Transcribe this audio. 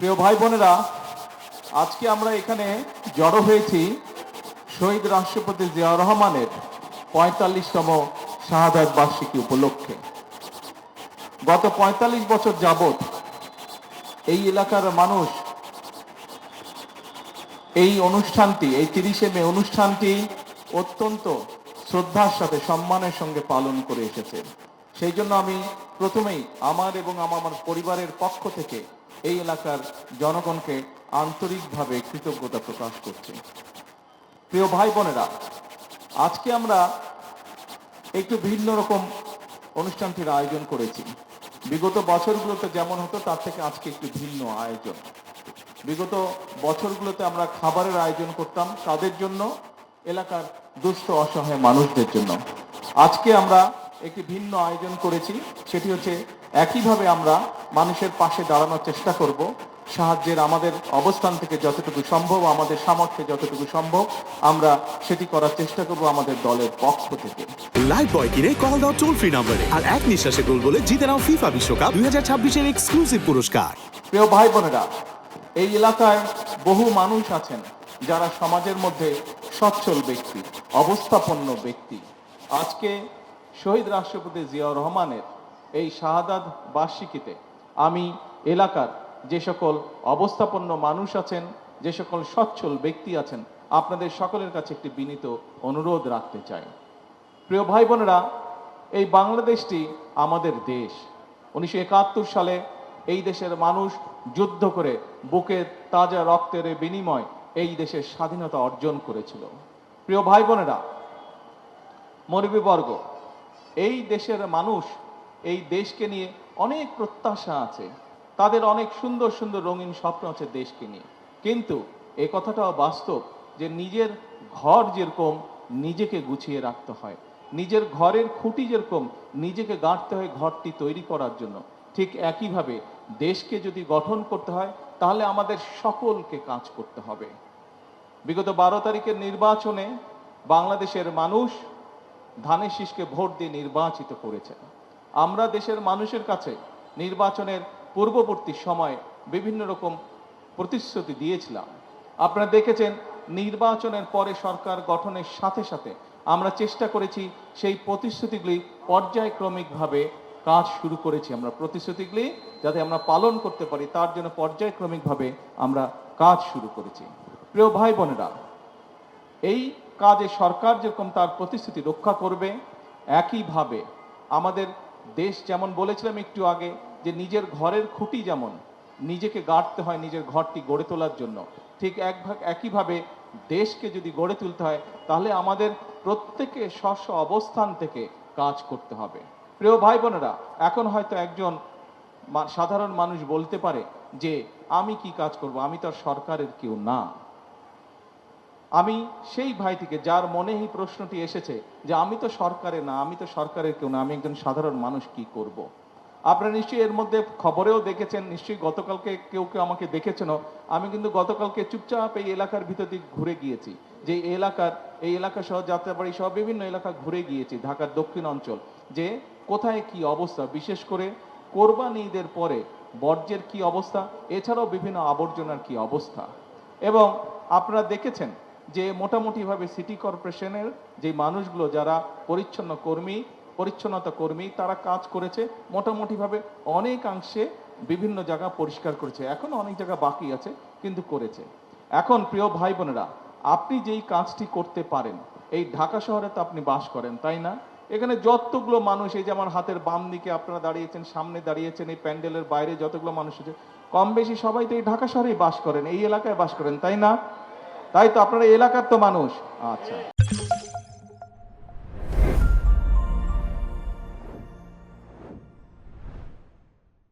প্রিয় ভাই বোনেরা, আজকে আমরা এখানে জড়ো হয়েছি শহীদ রাষ্ট্রপতি জিয়াউর রহমানের ৪৫তম শাহাদাত বার্ষিকী উপলক্ষে। গত ৪৫ বছর যাবৎ এই এলাকার মানুষ এই অনুষ্ঠানটি, এই ৩০শে মে অনুষ্ঠানটি অত্যন্ত শ্রদ্ধার সাথে, সম্মানের সঙ্গে পালন করে এসেছে। সেই জন্য আমি প্রথমেই আমার এবং আমার পরিবারের পক্ষ থেকে এই এলাকার জনগণকে আন্তরিকভাবে কৃতজ্ঞতা প্রকাশ করছি। প্রিয় ভাই বোনেরা, আজকে আমরা একটু ভিন্ন রকম অনুষ্ঠানটির আয়োজন করেছি। বিগত বছরগুলোতে যেমন হতো তার থেকে আজকে একটু ভিন্ন আয়োজন। বিগত বছরগুলোতে আমরা খাবারের আয়োজন করতাম তাদের জন্য, এলাকার দুস্থ অসহায় মানুষদের জন্য। আজকে আমরা একটি ভিন্ন আয়োজন করেছি, সেটি হচ্ছে একইভাবে আমরা মানুষের পাশে দাঁড়ানোর চেষ্টা করব। সাহায্যের আমাদের অবস্থান থেকে যতটুকু সম্ভব, আমাদের সামর্থ্যে যতটুকু সম্ভব আমরা সেটি করার চেষ্টা করব আমাদের দলের পক্ষ থেকে। লাইফ বয় কিনে কল দাও টোল ফ্রি নম্বরে, আর এক নিঃশ্বাসে গোল বলে জিতে নাও ফিফা বিশ্বকাপ 2026-এর এক্সক্লুসিভ পুরস্কার। প্রিয় ভাই বোনেরা, এই এলাকায় বহু মানুষ আছেন যারা সমাজের মধ্যে সচ্ছল ব্যক্তি, অবস্থাপন্ন ব্যক্তি। আজকে শহীদ রাষ্ট্রপতি জিয়াউর রহমানের এই শাহাদাত বার্ষিকীতে আমি এলাকার যে সকল অবস্থাপন্ন মানুষ আছেন, যে সকল সচ্ছল ব্যক্তি আছেন, আপনাদের সকলের কাছে একটি বিনীত অনুরোধ রাখতে চাই। প্রিয় ভাই বোনেরা, এই বাংলাদেশটি আমাদের দেশ। 1971 সালে এই দেশের মানুষ যুদ্ধ করে বুকের তাজা রক্তের বিনিময় এই দেশের স্বাধীনতা অর্জন করেছিল। প্রিয় ভাই বোনেরা, মুরব্বীবর্গ, এই দেশের মানুষ এই দেশকে নিয়ে অনেক প্রত্যাশা আছে, তাদের অনেক সুন্দর সুন্দর রঙিন স্বপ্ন আছে দেশকে নিয়ে। কিন্তু এই কথাটাও বাস্তব যে নিজের ঘর যেরকম নিজেকে গুছিয়ে রাখতে হয়, নিজের ঘরের খুঁটি যেরকম নিজেকে গাঁথতে হয় ঘরটি তৈরি করার জন্য, ঠিক একইভাবে দেশকে যদি গঠন করতে হয় তাহলে আমাদের সকলকে কাজ করতে হবে। বিগত 12 তারিখের নির্বাচনে বাংলাদেশের মানুষ ধানের শীষকে ভোট দিয়ে নির্বাচিত করেছে। আমরা দেশের মানুষের কাছে নির্বাচনের পূর্ববর্তী সময়ে বিভিন্ন রকম প্রতিশ্রুতি দিয়েছিলাম। আপনারা দেখেছেন নির্বাচনের পরে সরকার গঠনের সাথে সাথে আমরা চেষ্টা করেছি সেই প্রতিশ্রুতিগুলি পর্যায়ক্রমিকভাবে কাজ শুরু করেছি। আমরা প্রতিশ্রুতিগুলি যাতে আমরা পালন করতে পারি তার জন্য পর্যায়ক্রমিকভাবে আমরা কাজ শুরু করেছি। প্রিয় ভাই বোনেরা, এই কাজে সরকার যেরকম তার প্রতিশ্রুতি রক্ষা করবে, একইভাবে আমাদের দেশ, যেমন বলেছিলাম একটু আগে, যে নিজের ঘরের খুঁটি যেমন নিজেকে গাঁথতে হয় নিজের ঘরটি গড়ে তোলার জন্য, ঠিক একইভাবে দেশকে যদি গড়ে তুলতে হয় তাহলে আমাদের প্রত্যেকে স্ব অবস্থান থেকে কাজ করতে হবে। প্রিয় ভাই বোনেরা, এখন হয়তো একজন সাধারণ মানুষ বলতে পারে যে আমি কি কাজ করব, আমি তো আর সরকারের কেউ না। আমি সেই ভাইটিকে যার মনে এই প্রশ্নটি এসেছে যে আমি তো সরকারের না, আমি তো সরকারের কেউ না, আমি একজন সাধারণ মানুষ, কি করব। আপনারা নিশ্চয়ই এর মধ্যে খবরেও দেখেছেন, নিশ্চয়ই গতকালকে কেউ কেউ আমাকে দেখেছেনও। আমি কিন্তু গতকালকে চুপচাপ এই এলাকার ভিতর দিয়ে ঘুরে গিয়েছি, যে এই এলাকা সহ যাত্রাবাড়ি সহ বিভিন্ন এলাকা ঘুরে গিয়েছি, ঢাকার দক্ষিণ অঞ্চল, যে কোথায় কি অবস্থা, বিশেষ করে কোরবানি ঈদের পরে বর্জ্যের কি অবস্থা, এছাড়াও বিভিন্ন আবর্জনার কি অবস্থা। এবং আপনারা দেখেছেন যে মোটামুটিভাবে সিটি কর্পোরেশনের যে মানুষগুলো যারা পরিচ্ছন্নতা কর্মী তারা কাজ করেছে, মোটামুটিভাবে অনেকাংশে বিভিন্ন জায়গা পরিষ্কার করেছে। এখন অনেক জায়গা বাকি আছে, কিন্তু করেছে। এখন প্রিয় ভাই বোনেরা, আপনি যেই কাজটি করতে পারেন, এই ঢাকা শহরে তো আপনি বাস করেন, তাই না? এখানে যতগুলো মানুষ, এই যে আমার হাতের বাম দিকে আপনারা দাঁড়িয়েছেন, সামনে দাঁড়িয়েছেন, এই প্যান্ডেলের বাইরে যতগুলো মানুষ আছে, কম বেশি সবাই তো এই ঢাকা শহরেই বাস করেন, এই এলাকায় বাস করেন, তাই না? তাই তো আপনারা এলাকার তো মানুষ। আচ্ছা।